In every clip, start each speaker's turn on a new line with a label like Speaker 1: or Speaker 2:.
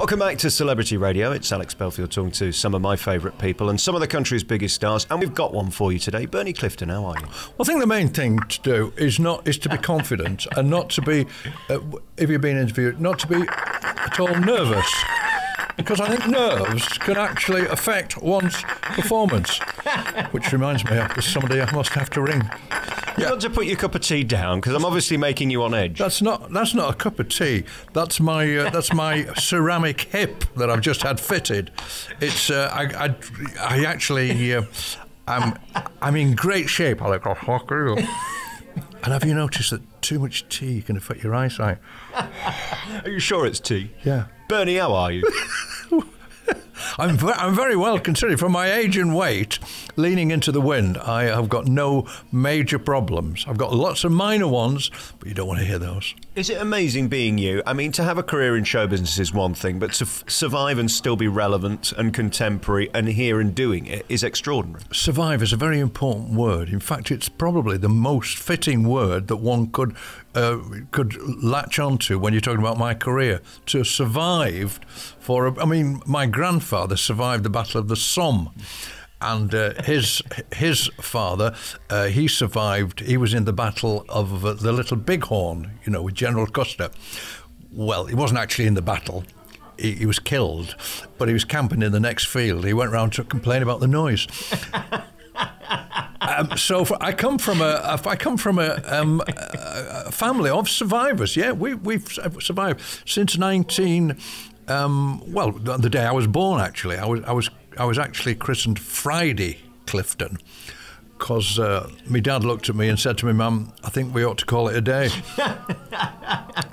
Speaker 1: Welcome back to Celebrity Radio. It's Alex Belfield talking to some of my favourite people and some of the country's biggest stars. And we've got one for you today. Bernie Clifton, how are you?
Speaker 2: Well, I think the main thing to do is to be confident and not to be, if you're being interviewed, not to be at all nervous. Because I think nerves can actually affect one's performance. Which reminds me, there's somebody I must have to ring.
Speaker 1: You've got to put your cup of tea down because I'm obviously making you on edge.
Speaker 2: That's not a cup of tea. That's my ceramic hip that I've just had fitted. It's I actually I'm in great shape, Alex. And have you noticed that too much tea can affect your eyesight?
Speaker 1: Are you sure it's tea?
Speaker 2: Yeah.
Speaker 1: Bernie, how are you?
Speaker 2: I'm very well considering. For my age and weight, leaning into the wind, I have got no major problems. I've got lots of minor ones, but you don't want to hear those.
Speaker 1: Is it amazing being you? I mean, to have a career in show business is one thing, but to survive and still be relevant and contemporary and here and doing it is extraordinary.
Speaker 2: Survive is a very important word. In fact, it's probably the most fitting word that one could latch onto when you're talking about my career. To survive my grandfather survived the Battle of the Somme. And his father, he survived. He was in the Battle of the Little Bighorn, with General Custer. Well, he wasn't actually in the battle. He was killed, but he was camping in the next field. He went round to complain about the noise. I come from a family of survivors. Yeah, we've survived since the day I was born. Actually, I was actually christened Friday Clifton because my dad looked at me and said to me, "Mum, I think we ought to call it a day."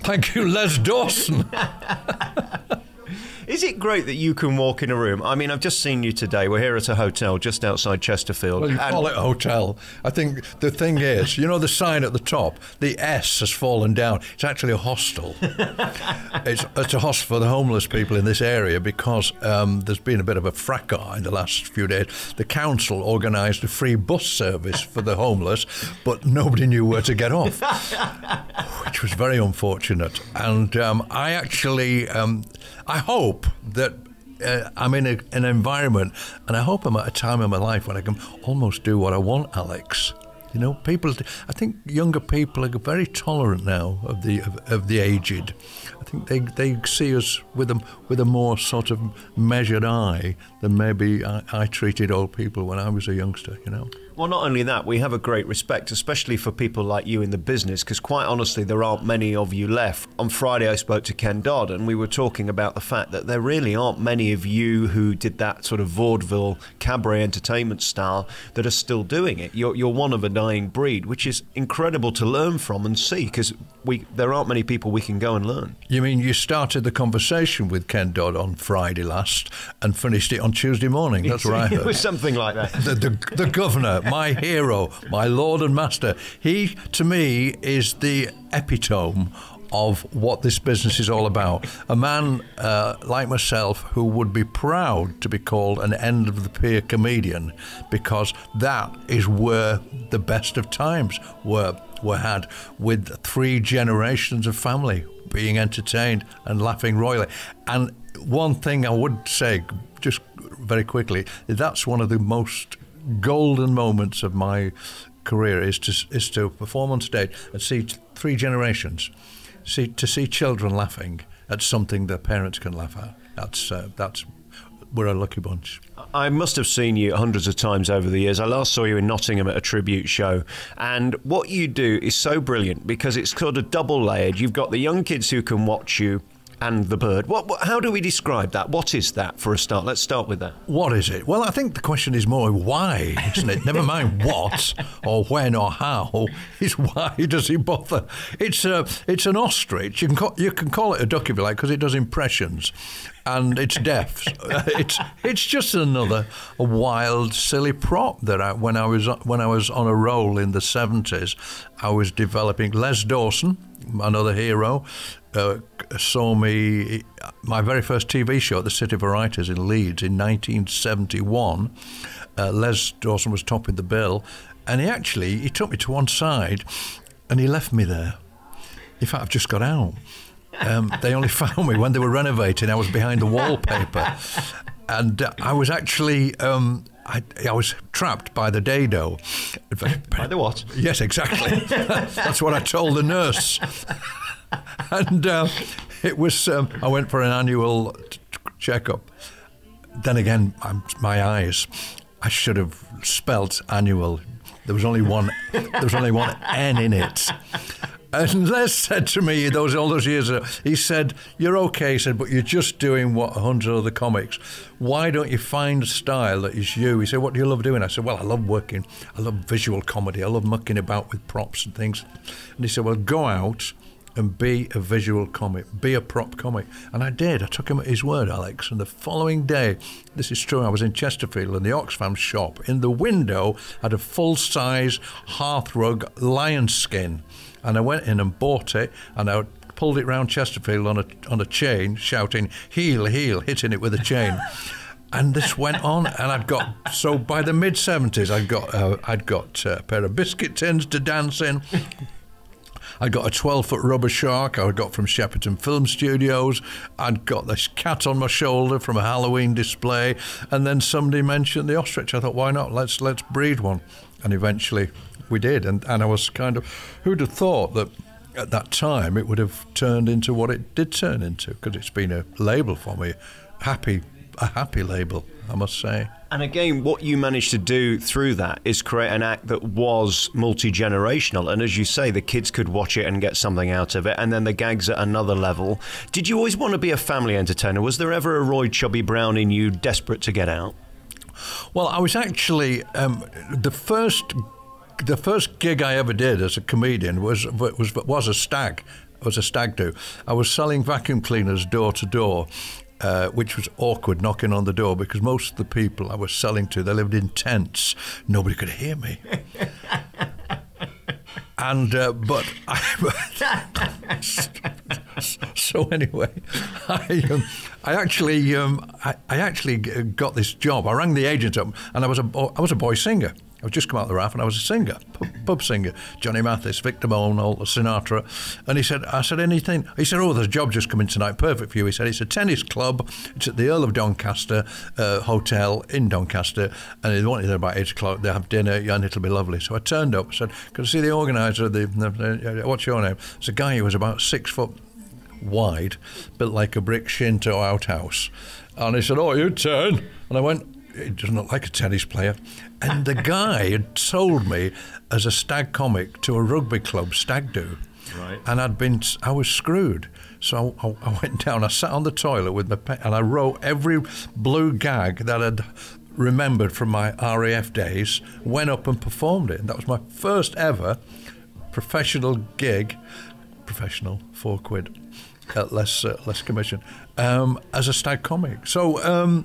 Speaker 2: Thank you, Les Dawson.
Speaker 1: Is it great that you can walk in a room? I mean, I've just seen you today. We're here at a hotel just outside Chesterfield.
Speaker 2: Well, you call it a hotel. I think the thing is, the sign at the top, the S has fallen down. It's actually a hostel. It's a hostel for the homeless people in this area because there's been a bit of a fracas in the last few days. The council organised a free bus service for the homeless, but nobody knew where to get off, which was very unfortunate. And I actually... I hope that I'm in an environment, and I hope I'm at a time in my life when I can almost do what I want, Alex. People. I think younger people are very tolerant now of the aged. I think they see us with a more sort of measured eye than maybe I treated old people when I was a youngster.
Speaker 1: Well, not only that, we have a great respect, especially for people like you in the business, because quite honestly, there aren't many of you left. On Friday, I spoke to Ken Dodd, and we were talking about the fact that there really aren't many of you who did that sort of vaudeville cabaret entertainment style that are still doing it. You're one of a dying breed, which is incredible to learn from and see, because there aren't many people we can go and learn.
Speaker 2: You mean you started the conversation with Ken Dodd on Friday last and finished it on Tuesday morning? That's right.
Speaker 1: It was something like that.
Speaker 2: The governor, my hero, my lord and master, he, to me, is the epitome of what this business is all about. A man like myself who would be proud to be called an end-of-the-pier comedian, because that is where the best of times were had, with 3 generations of family being entertained and laughing royally. And one thing I would say, just very quickly, that's one of the most golden moments of my career is to perform on stage and see 3 generations, to see children laughing at something their parents can laugh at. That's we're a lucky bunch.
Speaker 1: I must have seen you hundreds of times over the years. I last saw you in Nottingham at a tribute show, and what you do is so brilliant because it's sort of double layered. You've got the young kids who can watch you and the bird. How do we describe that? What is that for a start? Let's start with that.
Speaker 2: What is it? Well, I think the question is more why, isn't it? Never mind what or when or how. It's why does he bother? It's an ostrich. You can call it a duck if you like, because it does impressions, and it's deaf. It's just a wild, silly prop that when I was on a roll in the 70s, I was developing. Les Dawson, another hero, saw me, my very first TV show at the City Varieties in Leeds in 1971. Les Dawson was topping the bill, and he took me to one side and he left me there. In fact, I've just got out. They only found me when they were renovating. I was behind the wallpaper. And I was actually, I was trapped by the dado.
Speaker 1: By the what?
Speaker 2: Yes, exactly. That's what I told the nurse. And it was, I went for an annual checkup. Then again, my eyes, I should have spelt annual. There was only one N in it. And Les said to me all those years ago, he said, "You're okay," he said, "but you're just doing what 100 other comics. Why don't you find a style that is you?" He said, "What do you love doing?" I said, "Well, I love visual comedy. I love mucking about with props and things." And he said, "Well, go out and be a visual comic, be a prop comic." And I did. I took him at his word, Alex. And the following day, this is true, I was in Chesterfield in the Oxfam shop. In the window had a full-size hearthrug lion skin. And I went in and bought it, and I pulled it round Chesterfield on a chain, shouting, "Heel, heel," hitting it with a chain. And this went on, and so by the mid-70s, I'd got a pair of biscuit tins to dance in. I got a 12-foot rubber shark I got from Shepperton Film Studios. I'd got this cat on my shoulder from a Halloween display, and then somebody mentioned the ostrich. I thought, why not? Let's breed one. And eventually we did, and I was kind of, who'd have thought that at that time it would have turned into what it did turn into, because it's been a label for me, a happy label, I must say.
Speaker 1: And again, what you managed to do through that is create an act that was multi-generational. And as you say, the kids could watch it and get something out of it. And then the gags at another level. Did you always want to be a family entertainer? Was there ever a Roy Chubby Brown in you desperate to get out?
Speaker 2: Well, I was actually, the first gig I ever did as a comedian was a stag. It was a stag do. I was selling vacuum cleaners door to door. Which was awkward, knocking on the door, because most of the people I was selling to, they lived in tents. Nobody could hear me. And but so anyway, I actually got this job. I rang the agent up, and I was a boy singer. I was just come out of the RAF, and I was a singer, pub singer. Johnny Mathis, Victor Bone, Sinatra. And I said, anything? He said, "Oh, there's a job just come in tonight, perfect for you." He said, "It's a tennis club. It's at the Earl of Doncaster Hotel in Doncaster, and they want you there about 8 o'clock. They have dinner, and it'll be lovely." So I turned up. I said, "Can I see the organiser? What's your name?" It's a guy who was about 6 foot wide, built like a brick Shinto outhouse. And he said, "Oh, you turn." And I went, "He doesn't look like a tennis player." And the guy had sold me as a stag comic to a rugby club stag do.
Speaker 1: Right.
Speaker 2: And I was screwed. So I went down, I sat on the toilet with my pen, and I wrote every blue gag that I'd remembered from my RAF days, went up and performed it. And that was my first ever professional gig, professional, £4, less commission, as a stag comic. So,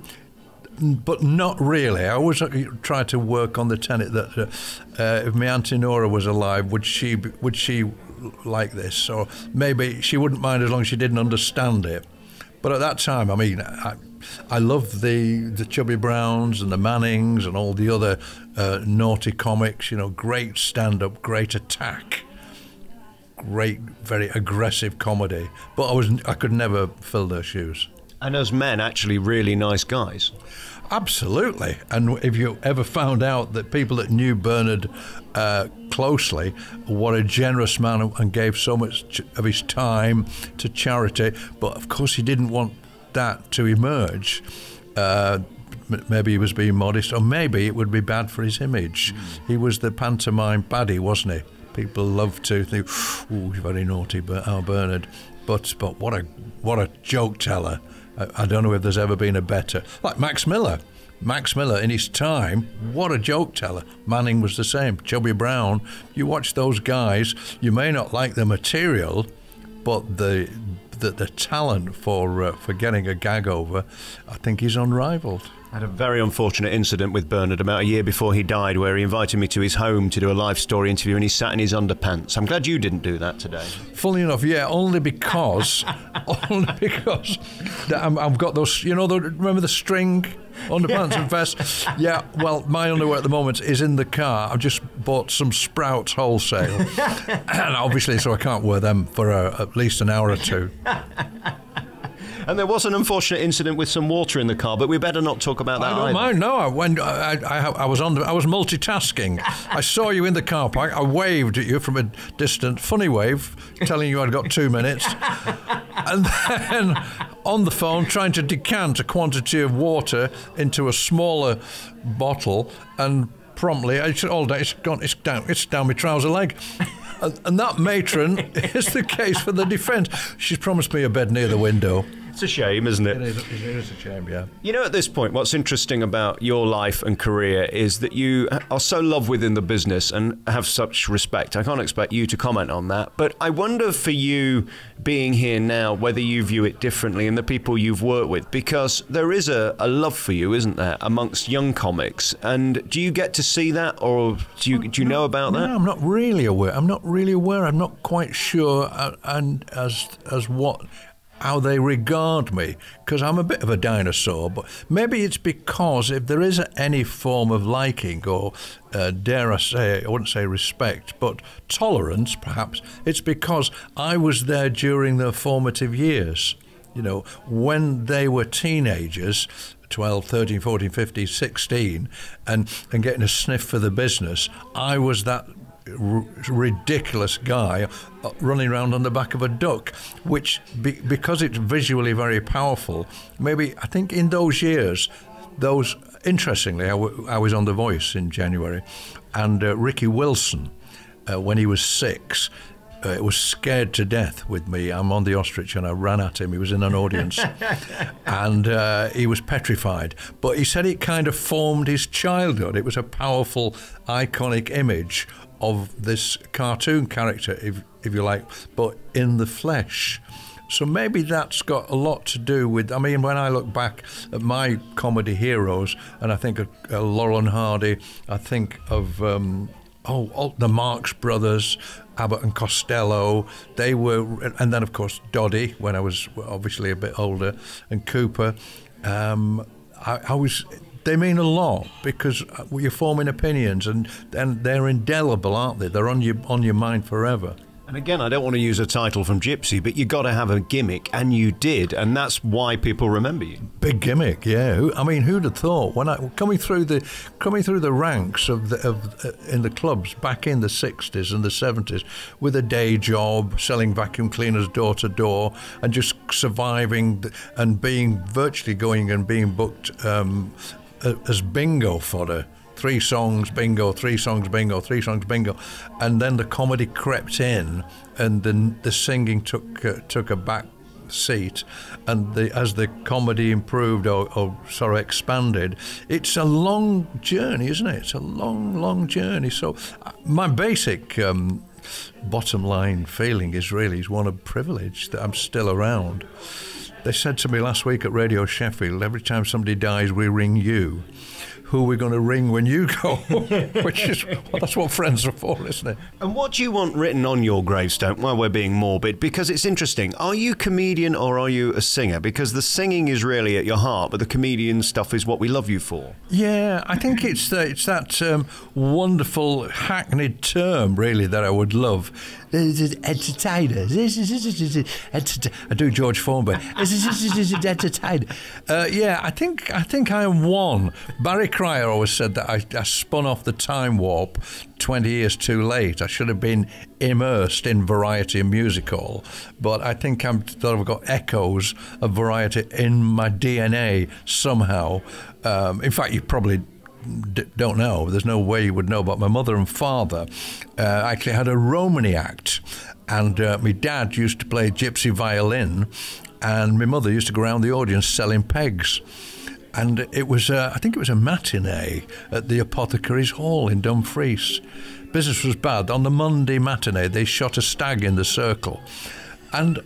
Speaker 2: but not really. I always tried to work on the tenet that if my Auntie Nora was alive, would she like this? Or maybe she wouldn't mind as long as she didn't understand it. But at that time, I mean, I loved the Chubby Browns and the Mannings and all the other naughty comics. You know, great stand-up, great attack, great, very aggressive comedy. But I could never fill their shoes.
Speaker 1: And as men, actually really nice guys.
Speaker 2: Absolutely. And if you ever found out that people that knew Bernard closely, what a generous man, and gave so much of his time to charity, but of course he didn't want that to emerge. Maybe he was being modest, or maybe it would be bad for his image. He was the pantomime baddie, wasn't he? People love to think, "Ooh, he's very naughty, but our Bernard." But what a joke teller. I don't know if there's ever been a better. Like Max Miller. Max Miller, in his time, what a joke teller. Manning was the same. Chubby Brown. You watch those guys, you may not like the material, but the talent for getting a gag over, I think is unrivaled.
Speaker 1: I had a very unfortunate incident with Bernard about a year before he died, where he invited me to his home to do a live story interview, and he sat in his underpants. I'm glad you didn't do that today.
Speaker 2: Funnily enough, yeah, only because I've got those, you know, remember the string underpants and vest. Yeah, well, my underwear at the moment is in the car. I've just bought some Sprouts wholesale. And obviously, so I can't wear them for at least an hour or two.
Speaker 1: And there was an unfortunate incident with some water in the car, but we better not talk about that.
Speaker 2: I don't mind. No, I was multitasking. I saw you in the car park. I waved at you from a distant, funny wave, telling you I'd got 2 minutes, and then on the phone trying to decant a quantity of water into a smaller bottle, and promptly it's down my trouser leg. And that matron is the case for the defence. She's promised me a bed near the window.
Speaker 1: It's a shame, isn't it?
Speaker 2: It is a shame, yeah.
Speaker 1: You know, at this point, what's interesting about your life and career is that you are so loved within the business and have such respect. I can't expect you to comment on that. But I wonder for you being here now, whether you view it differently and the people you've worked with, because there is a love for you, isn't there, amongst young comics? And do you get to see that, or do you know about that?
Speaker 2: No, I'm not really aware. I'm not quite sure and as what... how they regard me, because I'm a bit of a dinosaur, but maybe it's because if there is any form of liking or, dare I say, I wouldn't say respect, but tolerance perhaps, it's because I was there during their formative years. You know, when they were teenagers, 12, 13, 14, 15, 16, and getting a sniff for the business, I was that ridiculous guy running around on the back of a duck, which because it's visually very powerful, maybe I think in those years, interestingly, I was on The Voice in January, and Ricky Wilson, when he was 6, was scared to death with me. I'm on the ostrich and I ran at him. He was in an audience and he was petrified. But he said it kind of formed his childhood. It was a powerful, iconic image of this cartoon character, if you like, but in the flesh. So maybe that's got a lot to do with, I mean, when I look back at my comedy heroes, and I think of Laurel and Hardy, I think of the Marx Brothers, Abbott and Costello, they were, and then of course Doddy, when I was obviously a bit older, and Cooper. They mean a lot because you're forming opinions, and they're indelible, aren't they? They're on your mind forever.
Speaker 1: And again, I don't want to use a title from Gypsy, but you got to have a gimmick, and you did, and that's why people remember you.
Speaker 2: Big gimmick, yeah. I mean, who'd have thought when coming through the ranks in the clubs back in the 60s and the 70s with a day job, selling vacuum cleaners door to door, and just surviving and virtually going and being booked as bingo fodder. 3 songs bingo, 3 songs bingo, 3 songs bingo, and then the comedy crept in, and then the singing took a back seat, and as the comedy improved or sort of expanded, it's a long journey, isn't it? It's a long journey. So my basic bottom line feeling is one of privilege that I'm still around. They said to me last week at Radio Sheffield, every time somebody dies, we ring you. Who are we going to ring when you go? That's what friends are for, isn't it?
Speaker 1: And what do you want written on your gravestone? Well, we're being morbid, because it's interesting. Are you a comedian or are you a singer? Because the singing is really at your heart, but the comedian stuff is what we love you for.
Speaker 2: Yeah, I think it's that wonderful hackneyed term, really, that I would love. Entertainer. I do George Thornberry. Entertainer. Yeah, I think I am one. Barry Cryer always said that I spun off the time warp 20 years too late. I should have been immersed in variety and music hall, but I think I've got echoes of variety in my DNA somehow. In fact, you probably don't know. There's no way you would know, but my mother and father actually had a Romany act, and my dad used to play gypsy violin, and my mother used to go around the audience selling pegs. And it was, I think it was a matinee at the Apothecaries Hall in Dumfries. Business was bad. On the Monday matinee, they shot a stag in the circle. And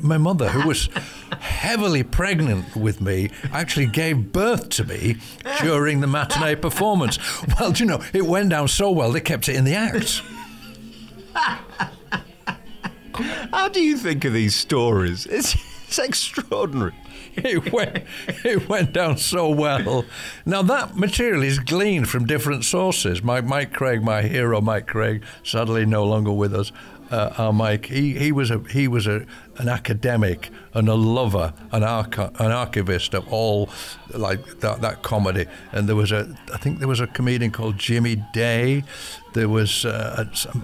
Speaker 2: my mother, who was heavily pregnant with me, actually gave birth to me during the matinee performance. Well, do you know, it went down so well, they kept it in the act.
Speaker 1: How do you think of these stories? It's extraordinary.
Speaker 2: it went down so well. Now that material is gleaned from different sources. Mike Craig, my hero, Mike Craig, sadly no longer with us. Our Mike, he was an academic and a lover, an archivist of all like that comedy. And I think there was a comedian called Jimmy Day. There was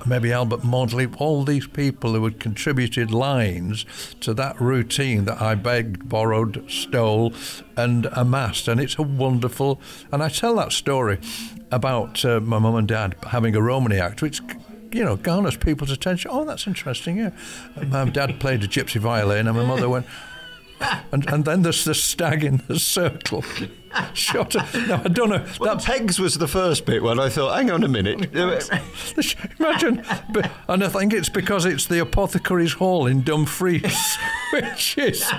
Speaker 2: maybe Albert Maudsley. All these people who had contributed lines to that routine that I begged, borrowed, stole, and amassed. And it's a wonderful. And I tell that story about my mum and dad having a Romany act, which, you know, garners people's attention. Oh, that's interesting, yeah. My dad played a gypsy violin, and my mother went, and then there's the stag in the circle. Shot. No, I don't know.
Speaker 1: Well, that pegs was the first bit when I thought, hang on a minute.
Speaker 2: Imagine. And I think it's because it's the Apothecary's Hall in Dumfries, which is,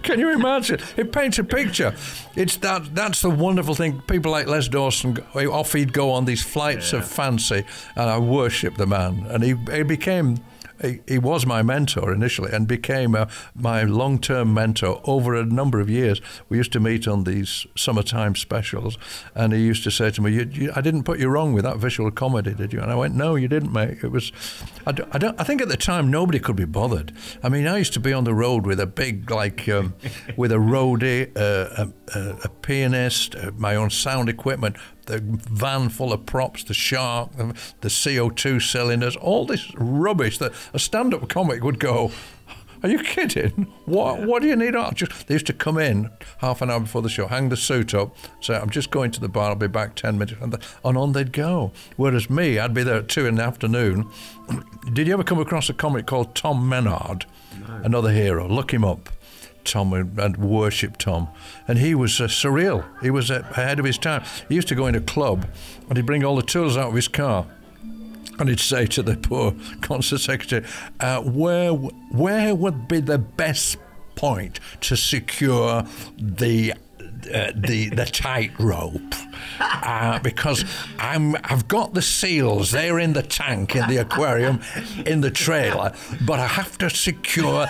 Speaker 2: can you imagine? It paints a picture. It's that's the wonderful thing. People like Les Dawson, off he'd go on these flights of fancy, and I worship the man. And he became... He was my mentor initially and became my long-term mentor over a number of years. We used to meet on these summertime specials, and he used to say to me, I didn't put you wrong with that visual comedy, did you? And I went, no, you didn't, mate. It was, I think at the time nobody could be bothered. I mean, I used to be on the road with a big, with a roadie, a pianist, my own sound equipment, the van full of props, the shark, the CO2 cylinders, all this rubbish that a stand-up comic would go, are you kidding? What do you need? They used to come in half an hour before the show, hang the suit up, say, I'm just going to the bar, I'll be back 10 minutes, and on they'd go. Whereas me, I'd be there at 2 in the afternoon. Did you ever come across a comic called Tom Menard? No. Another hero. Look him up. Tom, and worship Tom, and he was surreal. He was ahead of his time. He used to go in a club and he'd bring all the tools out of his car and he'd say to the poor concert secretary, where would be the best point to secure the tightrope, because I've got the seals. They're in the tank in the aquarium in the trailer, but I have to secure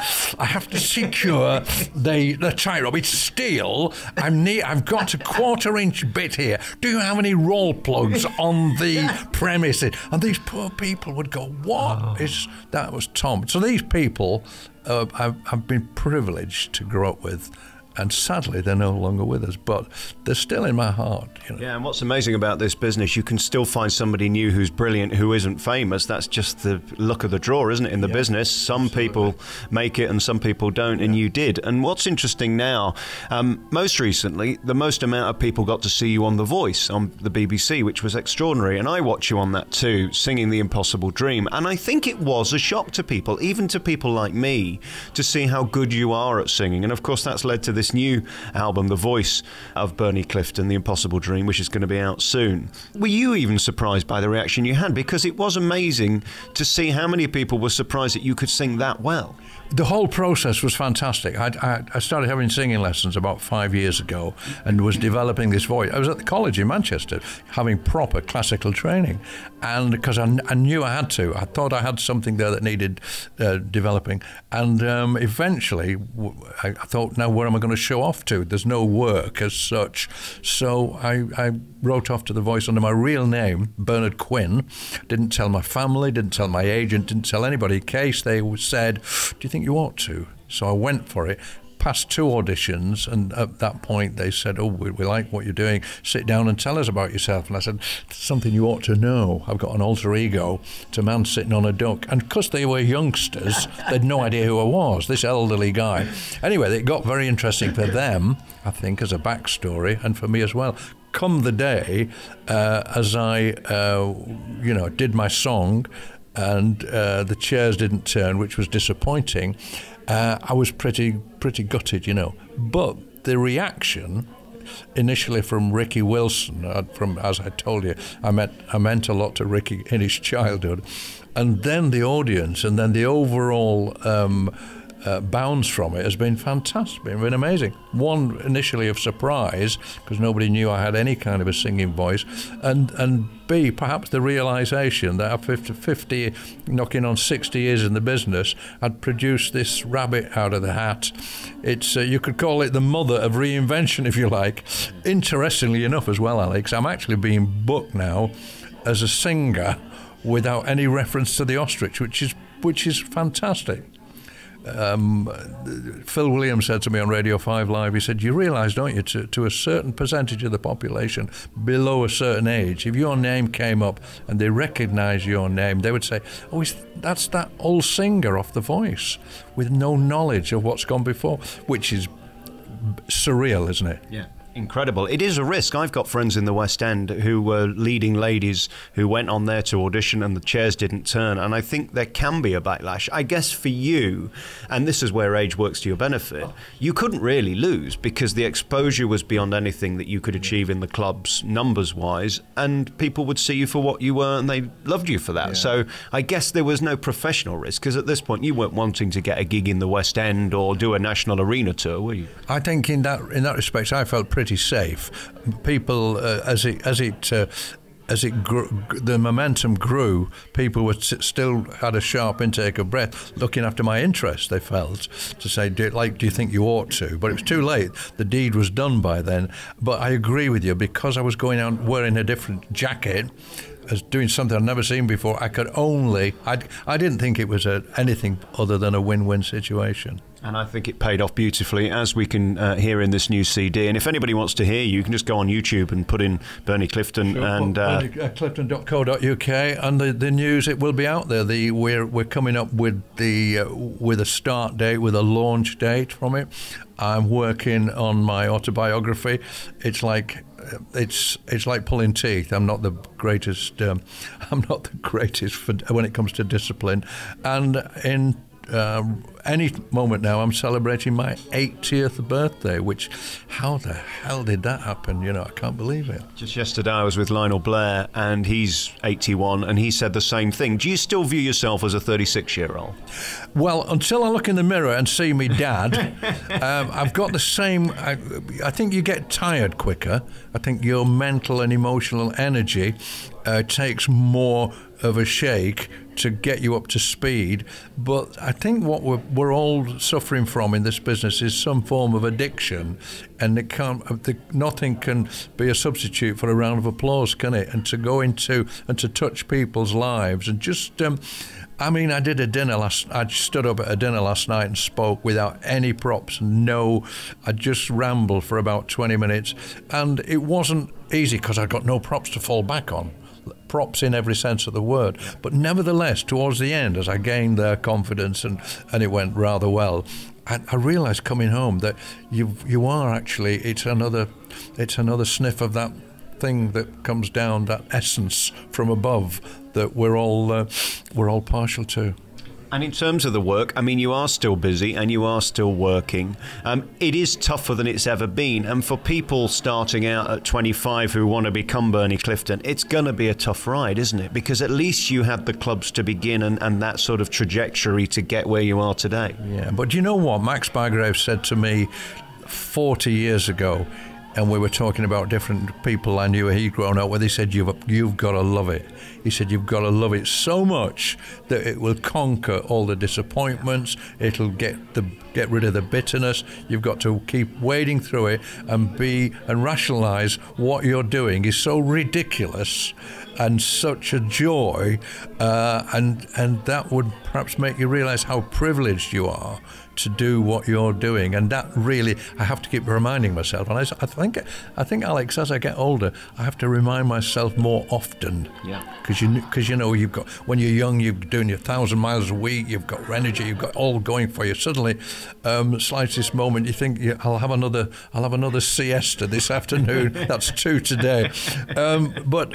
Speaker 2: the tightrope. It's steel. I've got a 1/4-inch bit here. Do you have any roll plugs on the premises? And these poor people would go, what is that? Was Tom. So these people I've been privileged to grow up with. And sadly, they're no longer with us, but they're still in my heart. You know?
Speaker 1: Yeah, and what's amazing about this business, you can still find somebody new who's brilliant, who isn't famous. That's just the luck of the draw, isn't it, in the business? Some people make it and some people don't, and you did. And what's interesting now, most recently, the most amount of people got to see you on The Voice, on the BBC, which was extraordinary. And I watch you on that too, singing The Impossible Dream. And I think it was a shock to people, even to people like me, to see how good you are at singing. And of course, that's led to this new album, The Voice of Bernie Clifton, The Impossible Dream, which is going to be out soon. Were you even surprised by the reaction you had? Because it was amazing to see how many people were surprised that you could sing that well.
Speaker 2: The whole process was fantastic. I started having singing lessons about 5 years ago and was developing this voice. I was at the college in Manchester having proper classical training, and because I knew I had to. I thought I had something there that needed developing, and eventually I thought, now where am I going to show off to? There's no work as such. So I wrote off to The Voice under my real name, Bernard Quinn. Didn't tell my family, didn't tell my agent, didn't tell anybody, in case they said, do you think you ought to? So I went for it, passed 2 auditions, and at that point they said, oh, we like what you're doing, sit down and tell us about yourself. And I said, something you ought to know. I've got an alter ego. It's a man sitting on a duck. And because they were youngsters, they had no idea who I was, this elderly guy. Anyway, it got very interesting for them, I think, as a backstory, and for me as well. Come the day, as I, did my song, and the chairs didn't turn, which was disappointing. I was pretty gutted, you know. But the reaction initially from Ricky Wilson, as I told you, I meant a lot to Ricky in his childhood, and then the audience, and then the overall bounds from it has been fantastic, been amazing. One, initially of surprise, because nobody knew I had any kind of a singing voice, and B, perhaps the realisation that after 50, knocking on 60 years in the business, I'd produced this rabbit out of the hat. It's you could call it the mother of reinvention, if you like. Interestingly enough as well, Alex, I'm actually being booked now as a singer without any reference to the ostrich, which is fantastic. Phil Williams said to me on Radio 5 Live, he said, you realise, don't you, to a certain percentage of the population below a certain age, if your name came up and they recognise your name, they would say, oh, that's that old singer off The Voice, with no knowledge of what's gone before, which is surreal, isn't it?
Speaker 1: Yeah. Incredible. It is a risk. I've got friends in the West End who were leading ladies who went on there to audition and the chairs didn't turn, and I think there can be a backlash. I guess for you, and this is where age works to your benefit, you couldn't really lose because the exposure was beyond anything that you could achieve in the clubs numbers-wise, and people would see you for what you were and they loved you for that. Yeah. So I guess there was no professional risk because at this point you weren't wanting to get a gig in the West End or do a national arena tour, were you?
Speaker 2: I think in that respect I felt pretty safe. People, as it grew, the momentum grew, people were still had a sharp intake of breath, looking after my interest. They felt to say, do you think you ought to? But it was too late. The deed was done by then. But I agree with you, because I was going out wearing a different jacket, as doing something I'd never seen before. I didn't think it was anything other than a win-win situation.
Speaker 1: And I think it paid off beautifully, as we can hear in this new CD. And if anybody wants to hear you, you can just go on YouTube and put in Bernie Clifton. Sure, and
Speaker 2: Clifton.co.uk, and the news, it will be out there. We're coming up with a start date, with a launch date from it. I'm working on my autobiography. It's like pulling teeth. I'm not the greatest. I'm not the greatest when it comes to discipline. And in any moment now, I'm celebrating my 80th birthday, which, how the hell did that happen? I can't believe it.
Speaker 1: Just yesterday I was with Lionel Blair, and he's 81, and he said the same thing. Do you still view yourself as a 36-year-old?
Speaker 2: Well, until I look in the mirror and see me dad, I've got the same. I think you get tired quicker. I think your mental and emotional energy takes more of a shake to get you up to speed. But I think what we're all suffering from in this business is some form of addiction, and nothing can be a substitute for a round of applause, can it? And to go into and to touch people's lives and just I did a dinner I stood up at a dinner last night and spoke without any props. I just rambled for about 20 minutes, and it wasn't easy because I got no props to fall back on. Props in every sense of the word. But nevertheless, towards the end, as I gained their confidence and it went rather well, I realised coming home that you are actually, it's another sniff of that thing that comes down, that essence from above that we're all partial to.
Speaker 1: And in terms of the work, you are still busy and you are still working. It is tougher than it's ever been. And for people starting out at 25 who want to become Bernie Clifton, it's going to be a tough ride, isn't it? Because at least you had the clubs to begin and that sort of trajectory to get where you are today.
Speaker 2: Yeah, but you know what? Max Bygrave said to me 40 years ago, and we were talking about different people I knew he'd grown up with. He said, you've got to love it. He said, you've got to love it so much that it will conquer all the disappointments. It'll get rid of the bitterness. You've got to keep wading through it and rationalise what you're doing is so ridiculous and such a joy, and that would perhaps make you realise how privileged you are to do what you're doing. And that really, I have to keep reminding myself. And I think, Alex, as I get older, I have to remind myself more often.
Speaker 1: Yeah.
Speaker 2: Because you've got, when you're young, you're doing your 1,000 miles a week, you've got energy, you've got all going for you. Suddenly, slightest moment, you think, I'll have another siesta this afternoon. That's 2 today. But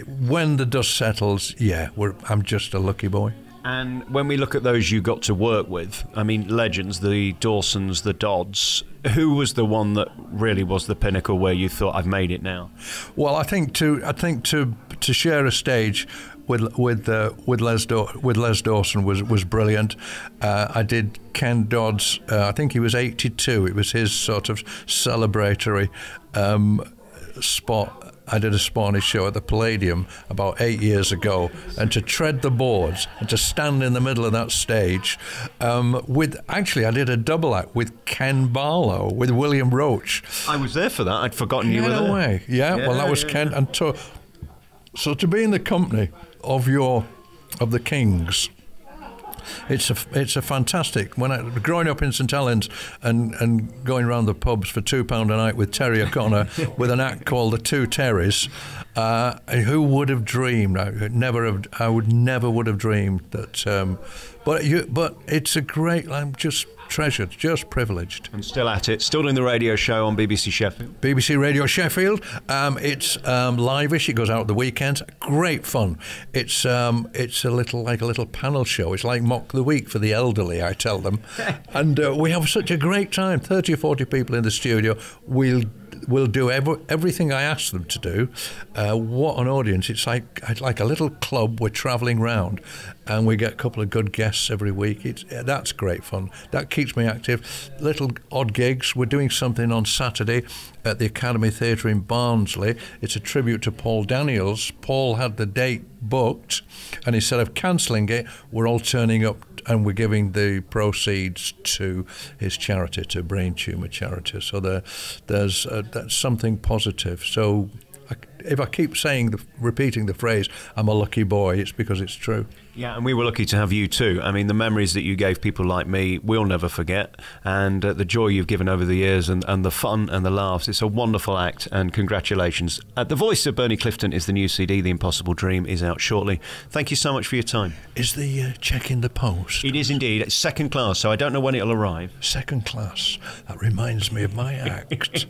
Speaker 2: when the dust settles, I'm just a lucky boy.
Speaker 1: And when we look at those you got to work with, legends, the Dawsons, the Dodds, who was the one that really was the pinnacle where you thought, I've made it now?
Speaker 2: Well, I think to share a stage Les Dawson was brilliant. I did Ken Dodd's. I think he was 82. It was his sort of celebratory spot. I did a spot on his show at the Palladium about 8 years ago, and to tread the boards and to stand in the middle of that stage I did a double act with Ken Barlow, with William Roach.
Speaker 1: I was there for that. I'd forgotten you were there.
Speaker 2: Way. Yeah, well, that was Ken. And so to be in the company of the Kings, it's a fantastic. Growing up in St Helens and going around the pubs for £2 a night with Terry O'Connor with an act called the Two Terrys, who would have dreamed? I would never have dreamed that. But it's a great. I'm just treasured, just privileged.
Speaker 1: And still at it, still doing the radio show on BBC Sheffield.
Speaker 2: BBC Radio Sheffield. It's live-ish. It goes out at the weekends. Great fun. It's a little panel show. It's like Mock the Week for the elderly, I tell them. And we have such a great time. 30 or 40 people in the studio. We'll do everything I ask them to do. What an audience. It's like a little club. We're travelling round and we get a couple of good guests every week. That's great fun. That keeps me active. Little odd gigs. We're doing something on Saturday at the Academy Theatre in Barnsley. It's a tribute to Paul Daniels. Paul had the date booked, and instead of cancelling it, we're all turning up and we're giving the proceeds to his charity, to Brain Tumour Charity. So there's that's something positive. So if I keep repeating the phrase, I'm a lucky boy, it's because it's true.
Speaker 1: Yeah, and we were lucky to have you too. I mean, the memories that you gave people like me, we'll never forget. And the joy you've given over the years and the fun and the laughs. It's a wonderful act, and congratulations. The voice of Bernie Clifton is the new CD, The Impossible Dream, is out shortly. Thank you so much for your time.
Speaker 2: Is the check in the post?
Speaker 1: It is indeed. It's second class, so I don't know when it'll arrive.
Speaker 2: Second class. That reminds me of my act.